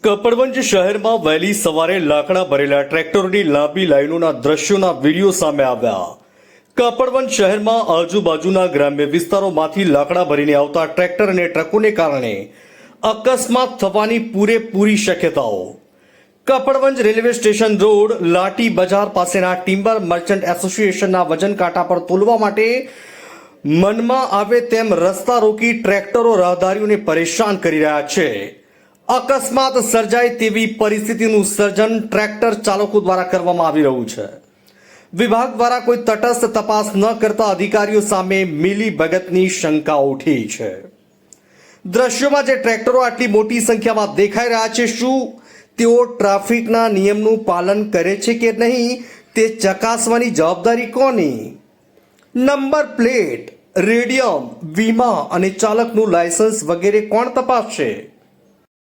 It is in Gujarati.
કપડવંજ શહેરમાં વહેલી સવારે લાકડા ભરેલા ટ્રેક્ટરોની લાંબી લાઈનોના દ્રશ્યોના વિડીયો સામે આવ્યા. કપડવંજ શહેરમાં આજુબાજુના ગ્રામ્ય વિસ્તારોમાંથી લાકડા ભરીને આવતા ટ્રેક્ટર અને ટ્રકોને કારણે અકસ્માત થવાની પૂરેપૂરી શક્યતાઓ. કપડવંજ રેલવે સ્ટેશન રોડ લાટી બજાર પાસેના ટિમ્બર મર્ચન્ટ એસોસિએશનના વજન કાંટા પર તોલવા માટે મનમાં આવે તેમ રસ્તા રોકી ટ્રેક્ટરો રાહદારીઓને પરેશાન કરી રહ્યા છે. અકસ્માત સર્જાય તેવી પરિસ્થિતિનું સર્જન ટ્રેક્ટર ચાલકો દ્વારા કરવામાં આવી રહ્યું છે. વિભાગ દ્વારા કોઈ તટસ્થ તપાસ ન કરતા અધિકારીઓ સામે મિલીભગતની શંકા ઉઠી છે. દ્રશ્યોમાં જે ટ્રેક્ટરો આટલી મોટી સંખ્યામાં દેખાઈ રહ્યા છે, શું તેઓ ટ્રાફિકના નિયમનું પાલન કરે છે કે નહીં તે ચકાસવાની જવાબદારી કોની? નંબર પ્લેટ, રેડિયમ, વીમા અને ચાલકનું લાયસન્સ વગેરે કોણ તપાસશે?